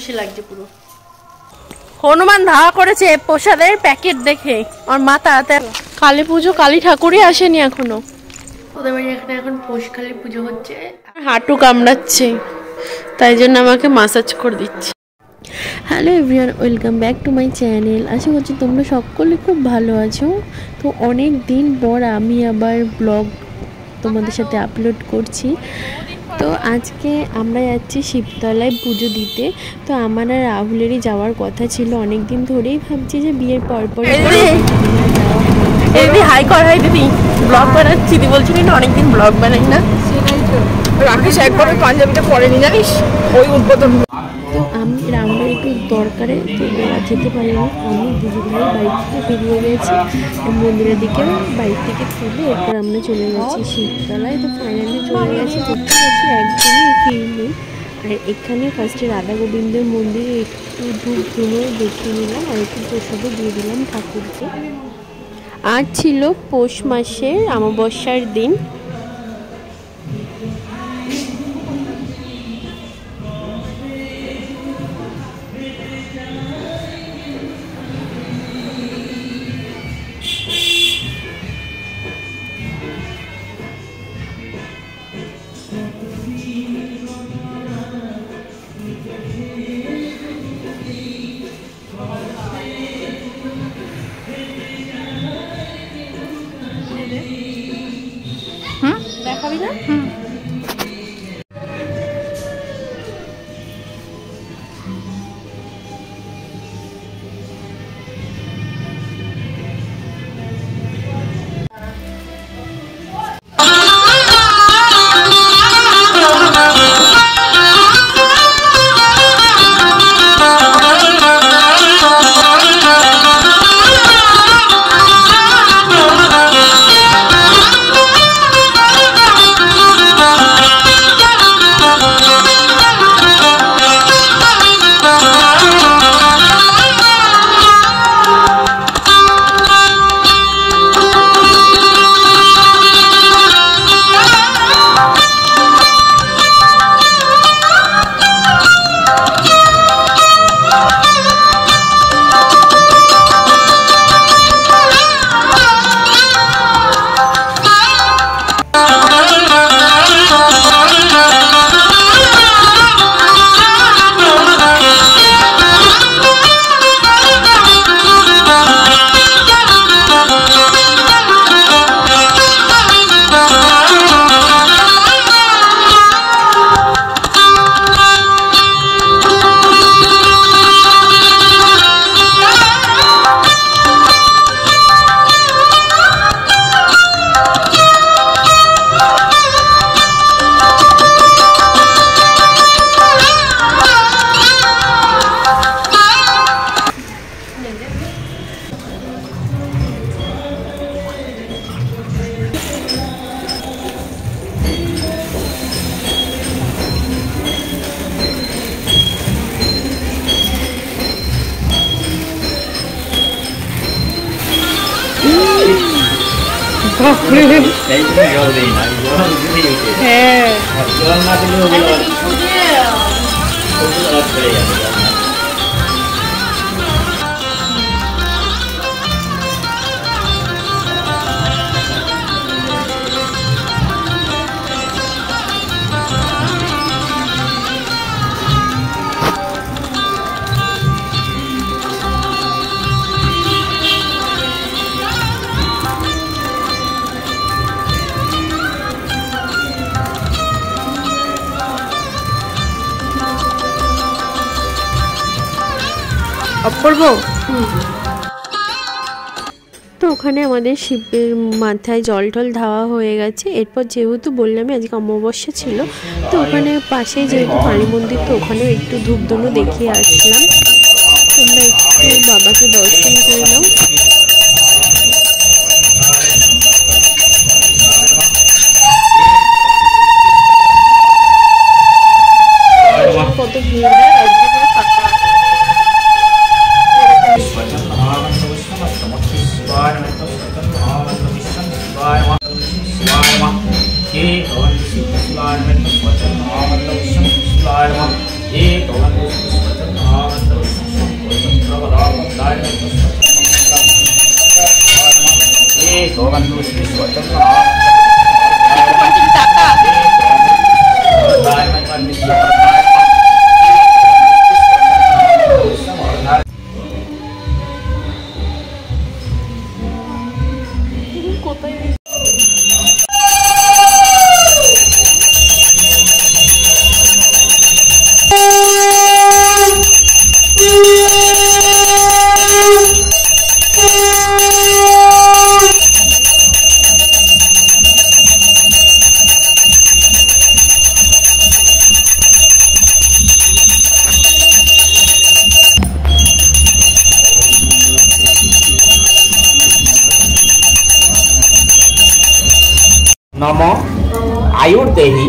খুশি লাগছে পুরো। হনুমান ধাওয়া করেছে প্রসাদের প্যাকেট দেখে, আর মাথা হাতে। কালী পুজো, কালী ঠাকুরই আসেনি এখনো। ওদের বাড়ি এখানে এখন পৌষকালী পুজো হচ্ছে, হাঁটু কামড়াচ্ছে, তাই জন্য আমাকে মাসাজ করে দিচ্ছে। Hello everyone, welcome back to my channel. আশা করছি তোমরা সকলে খুব ভালো আছো। তো অনেক দিন পর আমি আবার ব্লগ তোমাদের সাথে আপলোড করছি। তো আজকে আমরা যাচ্ছি শিবতলায় পুজো দিতে। তো আমার আর রাহুলেরই যাওয়ার কথা ছিল, অনেক দিন ধরেই ভাবছি যে বিয়ের পর দিদি হাই কর। হাই দিদি, ব্লগ বানাচ্ছি। দিদি বলছি না অনেকদিন ব্লগ বানাই না। রাকেশ একবার পাঞ্জাবিটা পরেনি জানিস, ওই উদ্বোধন। তো আমি রাউন্ডের একটু দরকারে তো যেতে পারিনি। আমি দিদিভাই বাইক থেকে বেরিয়ে গেছি মন্দিরের দিকে, বাইক থেকে তুলে এরপর আমরা চলে গেছি শিবতলায়। তো ফাইনালি চলে গেছি, দেখতে পাচ্ছি একদমই ভিড় নেই। আর এখানে ফার্স্টে রাধা গোবিন্দের মন্দিরে একটু ধূপ ধুনো দেখিয়ে নিলাম, আর একটু প্রসাদও দিয়ে দিলাম ঠাকুরকে। আর ছিল পৌষ মাসের অমাবস্যার দিন। দেখাবি না? অপূর্ব। তো ওখানে আমাদের শিবের মাথায় জল টল ধাওয়া হয়ে গেছে। এরপর যেহেতু বললামই আজকে অমাবস্যা ছিল, তো ওখানে পাশে যেহেতু কালী মন্দির, তো ওখানেও একটু ধূপধুনো দেখিয়ে আসলাম। তোমরা একটু বাবাকে দর্শন করে নাও। কত ভিড় হয়, আজকে পুরো ফাঁকা। नम आयुर्देहि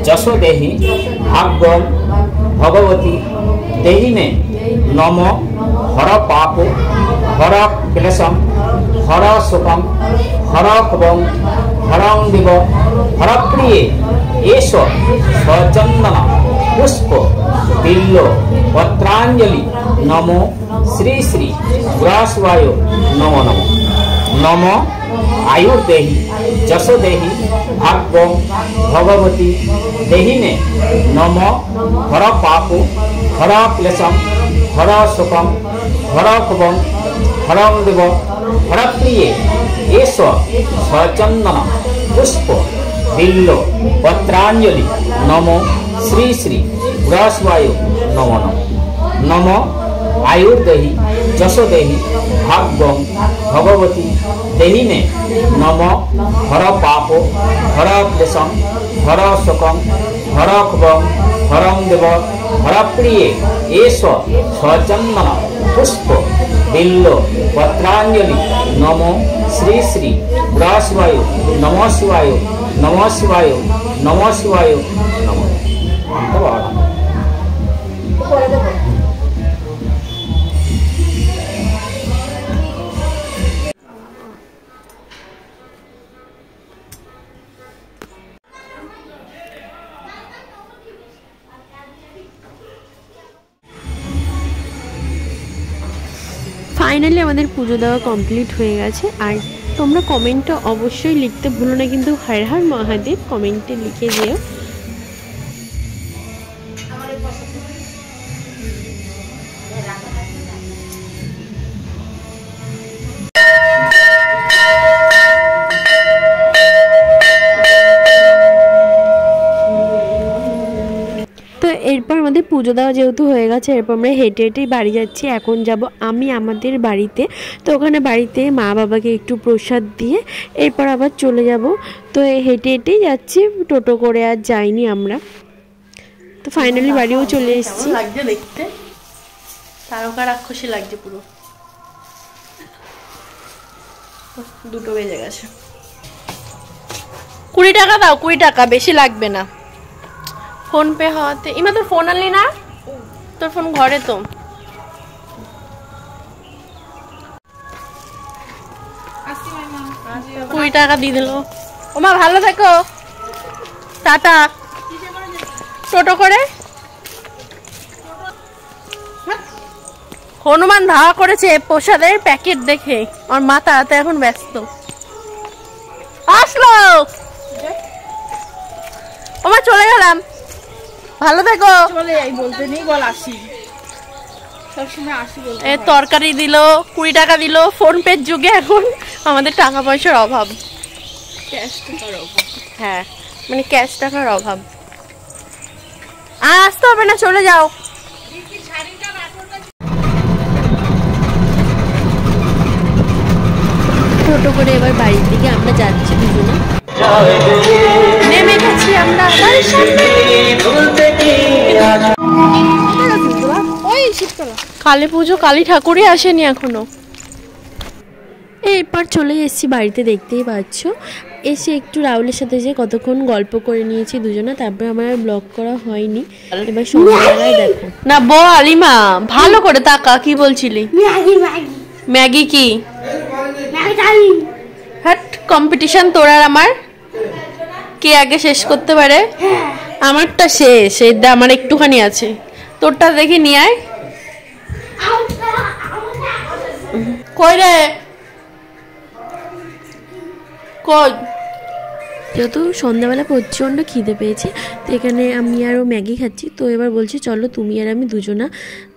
जशो देहि भाग्यम भगवती देहि में नम हर पाप हर क्लेशम हर सुखम हर खबम हरं दिव हर प्रिय एष स्वचंदन पुष्प बिल्लो पत्रांजलि नमो श्री श्री गुरासवाय नमो नमो नम आयुर्देहि जशो देहि भाग्यम भगवती देहि में नम हर पाप हर क्लेशम हर सुखम हर खबम हरं दिव हर प्रिय एष स्वचंदन पुष्प बिल्लो पत्रांजलि नमो श्री श्री गुरासवाय नमो नमो नम आयुर्देहि जशो देहि भाग्यम भगवती देहि में नम हर पाप हर क्लेशम हर सुखम हर खबम हरं दिव हर प्रिय एष स्वचंदन पुष्प बिल्लो पत्रांजलि नमो श्री श्री गुरासवाय नमो शिवाय नमो शिवाय नमो शिवाय नमो फाइनली हमारे पुजो देवा कमप्लीट हो गेছে আর তোমরা কমেন্টে অবশ্যই লিখতে ভুলো না কিন্তু হর হর মহাদেব কমেন্টে লিখে দিও। তো এরপর আমাদের পুজো দেওয়া যেহেতু হয়ে গেছে এরপর আমরা হেঁটে হেঁটেই বাড়ি যাচ্ছি। এখন যাব আমি আমাদের বাড়িতে, তো ওখানে বাড়িতে মা বাবাকে একটু প্রসাদ দিয়ে এরপর আবার চলে যাব। তো হেঁটে হেঁটেই যাচ্ছি, টোটো করে আর যাইনি আমরা। তো ফাইনালি বাড়িও চলে এসেছি। লাগছে দেখতে, তারকা রাক্ষসী লাগছে পুরো। 2টো বেজে গেছে। 20 টাকা দাও, 20 টাকা, বেশি লাগবে না। ফোন পে হওয়াতে ইমা তোর ফোন আনলি না? তোর ফোন ঘরে তো। 20 টাকা দিয়ে দিল। ওমা ভালো থেকো, টাটা। টোটো করে হনুমান ধাওয়া করেছে প্রসাদের প্যাকেট দেখে, আর মা তাতে এখন ব্যস্ত। আসলো ওমা, চলে গেলাম, ভালো থেকো। চলে যাই বলতে নেই, বল আসি, সবসময় আসি বলতে। এ তরকারি দিল, 20 টাকা দিল। ফোন পের যুগে এখন আমাদের টাকা পয়সার অভাব, ক্যাশ টাকার অভাব। হ্যাঁ মানে ক্যাশ টাকার অভাব। আর আসতে হবে না, চলে যাও। টোটো করে এবার বাড়ির দিকে আমরা যাচ্ছি দুজনে। নেমে গেছি আমরা বাড়ির সামনে। ওই শিবতলা কালী পুজো, কালী ঠাকুরই আসেনি এখনো। এরপর চলে এসেছি বাড়িতে, দেখতেই পাচ্ছ। এসে একটু রাহুলের সাথে যে কতক্ষণ গল্প করে নিয়েছি দুজনে, তারপরে আমার আর ব্লগ করা হয়নি। এবার সন্ধ্যাবেলায় দেখো না বল আলিমা, ভালো করে তাকা, কি বলছিলি? ম্যাগি কি? হ্যাট, কম্পিটিশন তোর আর আমার, কে আগে শেষ করতে পারে। আমারটা শেষ, এইটা আমার একটুখানি আছে, তোরটা দেখি নিয়ে আয়। কই রে কই যেহেতু সন্ধ্যাবেলা প্রচণ্ড খিদে পেয়েছে, তো এখানে আমি আরও ম্যাগি খাচ্ছি। তো এবার বলছি চলো তুমি আর আমি দুজনা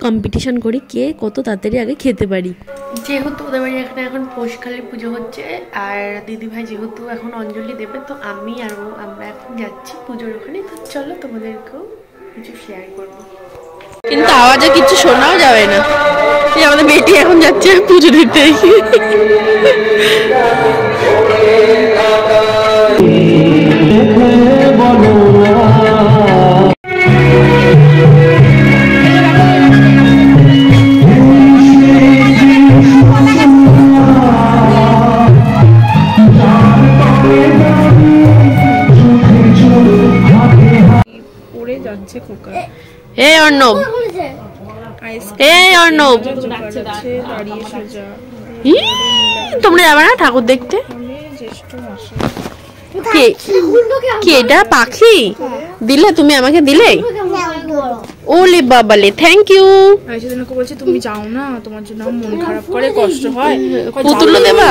কম্পিটিশন করি কে কত তাড়াতাড়ি আগে খেতে পারি। যেহেতু ওদের বাড়ি এখানে এখন পৌষখালীর পুজো হচ্ছে, আর দিদিভাই যেহেতু এখন অঞ্জলি দেবে, তো আমি আর আমরা এখন যাচ্ছি পুজোর ওখানে। তো চলো তোমাদেরকেও কিছু শেয়ার করবো, কিন্তু আওয়াজে কিছু শোনাও যাবে না। এই আমাদের মেয়েটি এখন যাচ্ছে পুজো দিতে। পড়ে যাচ্ছে খোকা। এই অর্ণব, এই অর্ণব, যাচ্ছে দাঁড়িয়ে সোজা। তোমরা যাবে না ঠাকুর দেখতে? জ্যেষ্ঠ মাসে কে কে এটা পাখি দিলে? তুমি আমাকে দিলে? ওলে বাবালে, থ্যাংক ইউ। সেদিন ওকে বলছে তুমি যাও না, তোমার জন্য মন খারাপ করে, কষ্ট হয়। পুতুল দেবা?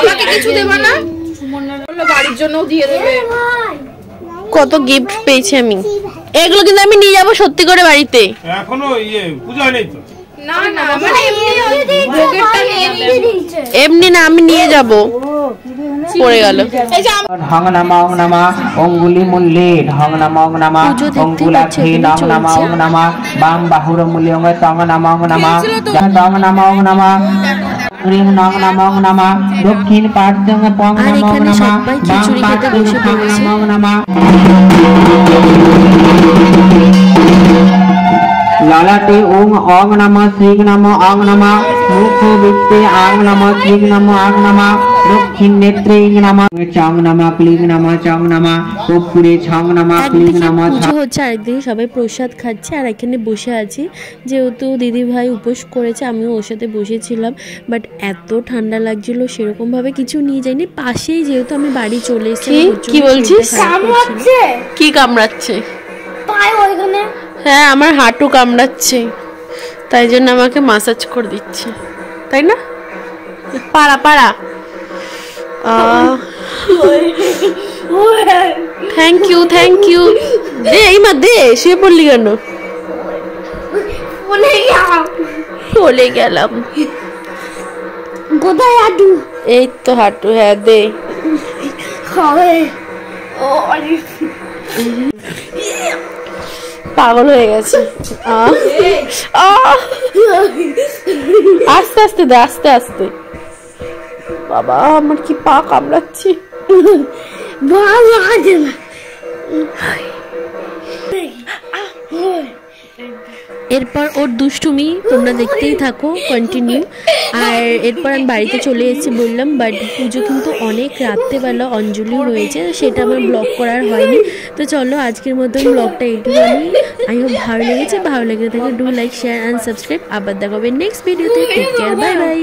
আমাকে কিছু দেবা না? বাড়ির জন্য দিয়ে দেবে। কত গিফট পেয়েছি আমি। এগুলো কিন্তু আমি নিয়ে যাবো সত্যি করে বাড়িতে। এখনো পূজা হয়নি তো? না না, মানে এমনি ভোগেরটা নিয়ে নিয়েছে। এমনি না, আমি নিয়ে যাব। পড়ে গেল। ঢং নামা ওং নামা অঙ্গুলি মূল্যে ঢং নামা ওং নামা অঙ্গুলাক্ষে নং নামা ওং নামা বাম বাহুর মূল্যে অঙ্গ তং নামা ওং নামা টং নামা ওং নামা রিং নং নামা ওং নামা দক্ষিণ পার্শ্বং পং নামা ওং নামা বাম পার্শ্বং পং নামা ওং নামা লালাটে ওং অং নামা শ্রীং নামা অং নামা মুখ বৃত্তে আং নামা শ্রীং নামা আং নামা দক্ষিণ নেত্রে ইং নামা চং নামা ক্লিং নামা চং নামা কর্পূরে ছং নামা ক্লিং নামা। পুজো হচ্ছে, আরেকদিকে সবাই প্রসাদ খাচ্ছে, আর এখানে বসে আছি। যেহেতু দিদি ভাই উপোস করেছে, আমিও ওর সাথে বসেছিলাম, বাট এত ঠান্ডা লাগছিল, সেরকম ভাবে কিছু নিয়ে যাইনি। পাশেই যেহেতু আমি বাড়ি চলে এসেছি। কি বলছিস? কি কামড়াচ্ছে? হ্যাঁ, আমার হাঁটু কামড়াচ্ছে, তাই জন্য আমাকে মাসাজ করে দিচ্ছে, তাই না? পাড়া পাড়া। Thank you, thank you. দে এই মা, দে। শুয়ে পড়লি কেন? বলে গেলাম। কোথায় হাঁটু? এই তো হাঁটু। হ্যাঁ দে। পাগল হয়ে গেছে। আস্তে আস্তে দে, আস্তে আস্তে। বাবা, আমার কি পা কামড়াচ্ছে। ভালো আছে না। এরপর ওর দুষ্টুমি তোমরা দেখতেই থাকো কন্টিনিউ। আর এরপর আমি বাড়িতে চলে এসেছি বললাম, বাট পুজো কিন্তু অনেক রাত্রেবেলা অঞ্জলি হয়েছে, সেটা আমার ব্লগ করার হয়নি। তো চলো আজকের মতন ব্লগটা একটুখানি। আই হোপ ভালো লেগেছে। ভালো লেগে থাকে do like, share and subscribe. আবার দেখাবে নেক্সট ভিডিওতে। Take care, bye by.